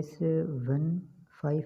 S15